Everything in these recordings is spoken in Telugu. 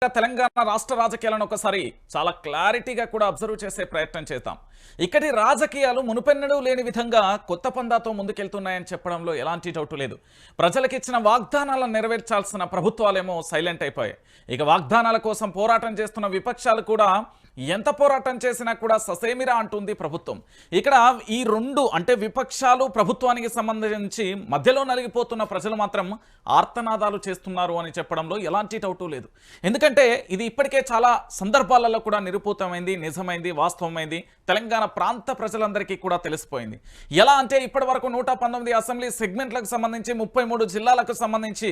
తెలంగాణ రాష్ట్ర రాజకీయాలను ఒకసారి చాలా క్లారిటీగా కూడా అబ్జర్వ్ చేసే ప్రయత్నం చేద్దాం. ఇక్కడి రాజకీయాలు మునుపెన్నడూ లేని విధంగా కొత్త పందాతో ముందుకెళ్తున్నాయని చెప్పడంలో ఎలాంటి డౌట్ లేదు. ప్రజలకు ఇచ్చిన వాగ్దానాలను నెరవేర్చాల్సిన ప్రభుత్వాలేమో సైలెంట్ అయిపోయాయి. ఇక వాగ్దానాల కోసం పోరాటం చేస్తున్న విపక్షాలు కూడా ఎంత పోరాటం చేసినా కూడా ససేమిరా అంటుంది ప్రభుత్వం. ఇక్కడ ఈ రెండు అంటే విపక్షాలు ప్రభుత్వానికి సంబంధించి మధ్యలో నలిగిపోతున్న ప్రజలు మాత్రం ఆర్తనాదాలు చేస్తున్నారు అని చెప్పడంలో ఎలాంటి డౌటు లేదు. ఎందుకంటే ఇది ఇప్పటికే చాలా సందర్భాలలో కూడా నిరూపితమైంది, నిజమైంది, వాస్తవమైంది. తెలంగాణ ప్రాంత ప్రజలందరికీ కూడా తెలిసిపోయింది. ఎలా అంటే ఇప్పటి వరకు 119 అసెంబ్లీ సెగ్మెంట్లకు సంబంధించి 33 జిల్లాలకు సంబంధించి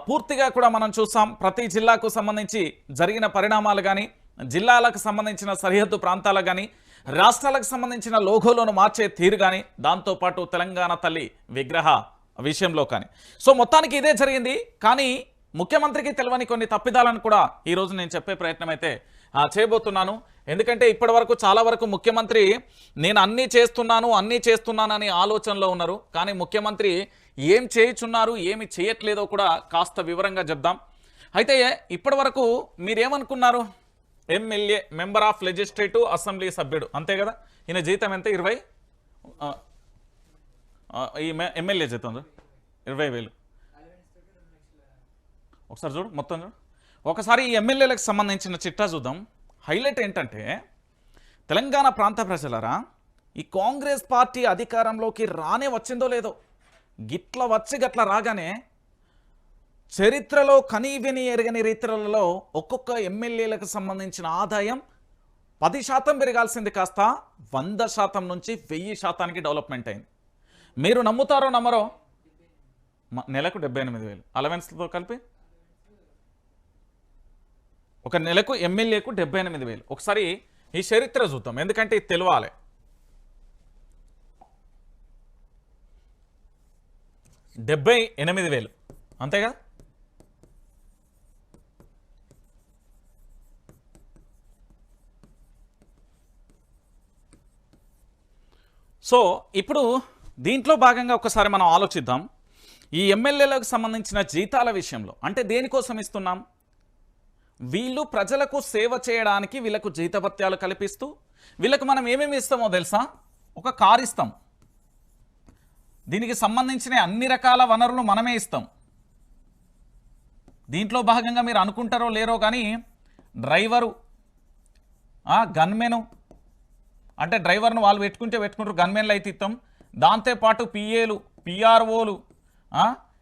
పూర్తిగా కూడా మనం చూసాం. ప్రతి జిల్లాకు సంబంధించి జరిగిన పరిణామాలు కానీ, జిల్లాలకు సంబంధించిన సరిహద్దు ప్రాంతాలకు కానీ, రాష్ట్రాలకు సంబంధించిన లోగోలను మార్చే తీరు కానీ, దాంతోపాటు తెలంగాణ తల్లి విగ్రహ విషయంలో కానీ, సో మొత్తానికి ఇదే జరిగింది. కానీ ముఖ్యమంత్రికి తెలియని కొన్ని తప్పిదాలను కూడా ఈరోజు నేను చెప్పే ప్రయత్నం అయితే చేయబోతున్నాను. ఎందుకంటే ఇప్పటి వరకు చాలా వరకు ముఖ్యమంత్రి నేను అన్నీ చేస్తున్నానని ఆలోచనలో ఉన్నారు. కానీ ముఖ్యమంత్రి ఏం చేయుచున్నారు, ఏమి చేయట్లేదో కూడా కాస్త వివరంగా చెప్దాం. అయితే ఇప్పటి వరకు మీరేమనుకున్నారు? MLA, member of legislative assembly సభ్యుడు, అంతే కదా. ఈయన జీతం ఎంత? 20. ఈ ఎమ్మెల్యే జీతం 20,000. ఒకసారి చూడు, మొత్తం చూడు ఒకసారి. ఈ ఎమ్మెల్యేలకు సంబంధించిన చిట్టా చూద్దాం. హైలైట్ ఏంటంటే, తెలంగాణ ప్రాంత ప్రజలరా, ఈ కాంగ్రెస్ పార్టీ అధికారంలోకి రానే వచ్చిందో లేదో, గిట్ల వచ్చి గట్ల రాగానే చరిత్రలో కనీవిని ఎరగని రీతులలో ఒక్కొక్క ఎమ్మెల్యేలకు సంబంధించిన ఆదాయం 10% పెరగాల్సింది కాస్త 100% నుంచి 1000% డెవలప్మెంట్ అయింది. మీరు నమ్ముతారో నమ్మరో, నెలకు 78,000 అలవెన్స్తో కలిపి ఒక నెలకు ఎమ్మెల్యేకు 78,000. ఒకసారి ఈ చరిత్ర చూద్దాం, ఎందుకంటే ఇది తెలియాలి. $78,000 అంతేగా. సో ఇప్పుడు దీంట్లో భాగంగా ఒకసారి మనం ఆలోచిద్దాం. ఈ ఎమ్మెల్యేలకు సంబంధించిన జీతాల విషయంలో, అంటే దేనికోసం ఇస్తున్నాం? వీళ్ళు ప్రజలకు సేవ చేయడానికి వీళ్ళకు జీతభత్యాలు కల్పిస్తూ, వీళ్ళకు మనం ఏమేమి ఇస్తామో తెలుసా? ఒక కారు ఇస్తాం, దీనికి సంబంధించిన అన్ని రకాల వనరులు మనమే ఇస్తాం. దీంట్లో భాగంగా మీరు అనుకుంటారో లేరో కానీ డ్రైవరు, గన్మెను, అంటే డ్రైవర్ను వాళ్ళు పెట్టుకుంటారు, గన్మెన్లు అయితే ఇస్తాం. దాంతోపాటు పిఏలు, పిఆర్ఓలు,